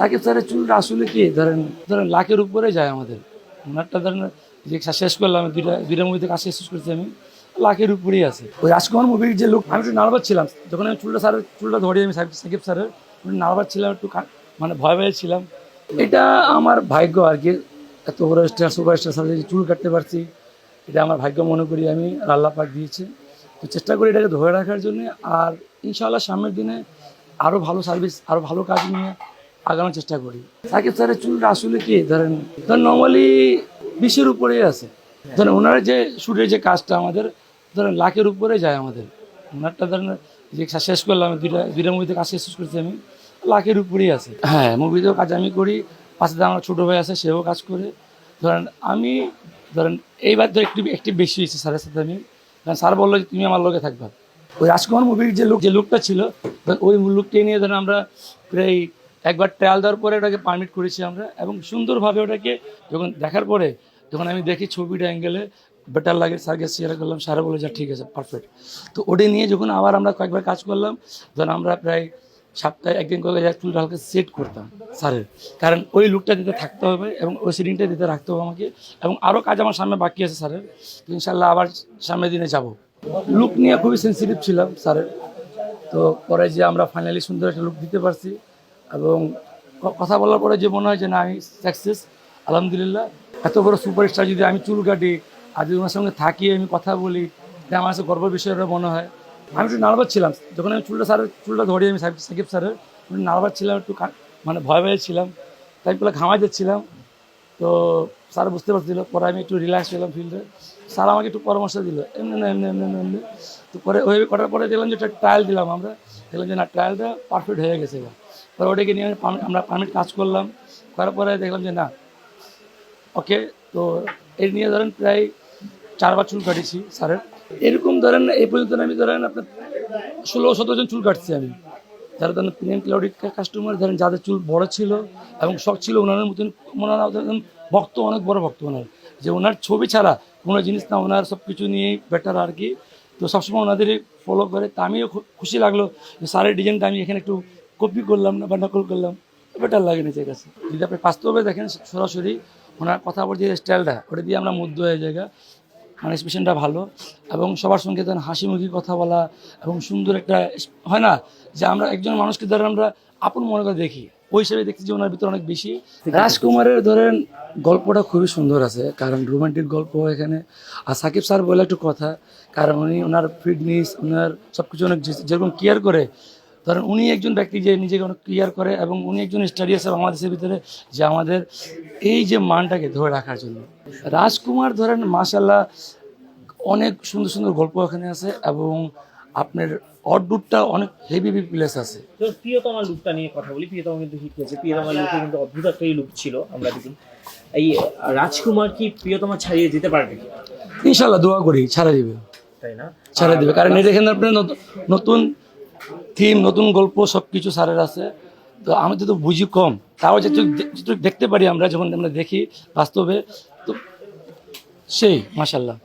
সাকিব স্যারের চুলটা আসলে কি ধরেন ধরেন লাখের উপরে যায় আমাদের। ওনারটা ধরেন যে শেষ করলাম, দুইটা মুভিতে কাজ শেষ করছি আমি, লাখের উপরেই আছে। ওই রাজকুমার মুভির যে লোক, আমি একটু নার্ভাস ছিলাম যখন আমি চুলটা ধরি আমি সাকিব স্যারের, নার্ভাস ছিলাম একটু, মানে ভয় ভয়ে ছিলাম। এটা আমার ভাগ্য আর কি, এত বড় স্টার সুপারস্টার স্যার চুল কাটতে পারছি, এটা আমার ভাগ্য মনে করি আমি, আল্লাহ পাক দিয়েছে। তো চেষ্টা করি এটাকে ধরে রাখার জন্য। আর ইনশাআল্লাহ সামনের দিনে আরও ভালো সার্ভিস, আরও ভালো কাজ নিয়ে আগানোর চেষ্টা করি। সাকিব স্যারের চুলটা আসলে কি ধরেন নর্মালি 20-এর উপরেই আছে। ধরেন ওনার যে শুটের যে কাজটা আমাদের ধরেন লাখের উপরে যায় আমাদের। ওনারটা ধরেন যে শেষ করলাম, দুইটা মুভিতে কাজ শেষ করছি আমি, লাখের উপরেই আছে। হ্যাঁ, মুভিতেও কাজ আমি করি, পাশে আমার ছোটো ভাই আছে, সেও কাজ করে। ধরেন আমি ধরেন এইবার তো একটু বেশি হয়েছে স্যারের সাথে আমি, কারণ স্যার বললো যে তুমি আমার লগে থাকবা। ওই রাজকুমার মুভির যে লুকটা ছিল, ওই লুককে নিয়ে ধরেন আমরা প্রায় একবার ট্রায়াল দেওয়ার পরে ওটাকে পারমিট করেছি আমরা, এবং সুন্দরভাবে ওটাকে যখন দেখার পরে যখন আমি দেখি ছবিটা অ্যাঙ্গেলে বেটার লাগে, স্যারকে শেয়ার করলাম, স্যারে বলে যা ঠিক আছে পারফেক্ট। তো ওটা নিয়ে যখন আবার আমরা কয়েকবার কাজ করলাম, ধরেন আমরা প্রায় সপ্তাহে একদিন করে চুলটা হালকা সেট করতাম স্যারের, কারণ ওই লুকটা দিতে থাকতে হবে এবং ওই সেটিংটা দিতে রাখতে হবে আমাকে। এবং আরও কাজ আমার সামনে বাকি আছে স্যারের, ইনশাল্লাহ আবার সামনের দিনে যাব। লুক নিয়ে খুবই সেন্সিটিভ ছিলাম স্যারের, তো পরে যে আমরা ফাইনালি সুন্দর একটা লুক দিতে পারছি, এবং কথা বলার পরে যে মনে হয় যে না আমি সাকসেস, আলহামদুলিল্লাহ। এত বড় সুপারস্টার যদি আমি চুল কাটি আর যদি ওনার সঙ্গে থাকি, আমি কথা বলি, এটা আমার কাছে গর্বের বিষয় মনে হয়। আমি একটু নার্ভাস ছিলাম যখন আমি চুলটা ধরি আমি সাকিব স্যারের, একটু নার্ভাস ছিলাম, একটু মানে ভয় ভয়ে ছিলাম, তাই বলে ঘামাই যাচ্ছিলাম। তো স্যার বুঝতে পারছিল, পরে আমি একটু রিল্যাক্স হলাম ফিল্ডে। স্যার আমাকে একটু পরামর্শ দিল এমনি না এমনি এমনি এমনি। তো পরে ওইভাবে করার পরে দেখলাম যে একটা ট্রায়াল দিলাম আমরা, দেখলাম যে না ট্রায়ালটা পারফেক্ট হয়ে গেছে। পরে ওটাকে নিয়ে আমরা পারমিট কাজ করলাম, করার পরে দেখলাম যে না ওকে। তো এর নিয়ে ধরেন প্রায় 4বার চুল কাটিয়েছি স্যারের। এরকম ধরেন এই পর্যন্ত আমি ধরেন আপনার 16-17 জন চুল কাটছি আমি, যারা ধরেন প্রিমিয়াম ক্লাউডিক কাস্টমার, ধরেন যাদের চুল বড় ছিল এবং শখ ছিল ওনার মতন, ওনারা ভক্ত, অনেক বড় ভক্ত ওনার, যে ওনার ছবি ছাড়া কোনো জিনিস না, ওনার সব কিছু নিয়েই বেটার আর কি। তো সবসময় ওনাদেরই ফলো করে। তা আমিও খুশি লাগলো যে স্যারের ডিজাইনটা আমি এখানে একটু কপি করলাম না বা নকল করলাম, বেটার লাগে নিজের কাছে। যদি আপনি বাস্তবে দেখেন সরাসরি ওনার কথা বলছে যে স্টাইলটা, ওটা দিয়ে আমরা মুগ্ধ হয়ে জায়গা, মানে এক্সপ্রেশনটা ভালো, এবং সবার সঙ্গে ধরেন হাসি মুখি কথা বলা, এবং সুন্দর একটা হয় না যে আমরা একজন মানুষকে ধরেন আমরা আপন মনে করে দেখি, ওই হিসেবে দেখছি যে ওনার ভিতরে অনেক বেশি। রাজকুমারের ধরেন গল্পটা খুবই সুন্দর আছে, কারণ রোমান্টিক গল্প এখানে। আর সাকিব স্যার বলে একটু কথা, কারণ উনি ওনার ফিটনেস, ওনার সব কিছু অনেক যেরকম কেয়ার করে, ধরেন উনি একজন ব্যক্তি যে নিজেকে অনেক ক্লিয়ার করে, এবং উনি একজন স্টাডি আছে বাংলাদেশের ভিতরে যে আমাদের এই যে মানটাকে ধরে রাখার জন্য। রাজকুমার ধরেন মাশাল্লাহ অনেক সুন্দর সুন্দর গল্প এখানে আছে, এবং আপনার অড্ডুরটা অনেক হেভি প্লেস আছে। তো প্রিয়তমা লুকটা নিয়ে কথা বলি। প্রিয়তমা কিন্তু হিট হয়েছে, প্রিয়তমা লুকে কিন্তু অদ্ভুত একটা লুক ছিল আমরা দেখি। এই রাজকুমার কি প্রিয়তমা ছাড়িয়ে যেতে পারবে? ইনশাল্লাহ দোয়া করি ছাড়া দিবে, তাই না? ছাড়া দিবে, কারণ এটা এখানে আপনার নতুন থিম, নতুন গল্প সব কিছু স্যারের আছে। তো আমি তো বুঝি কম, তাও যেটুকু দেখতে পারি আমরা, যখন আমরা দেখি বাস্তবে, তো সেই মাশাল্লাহ।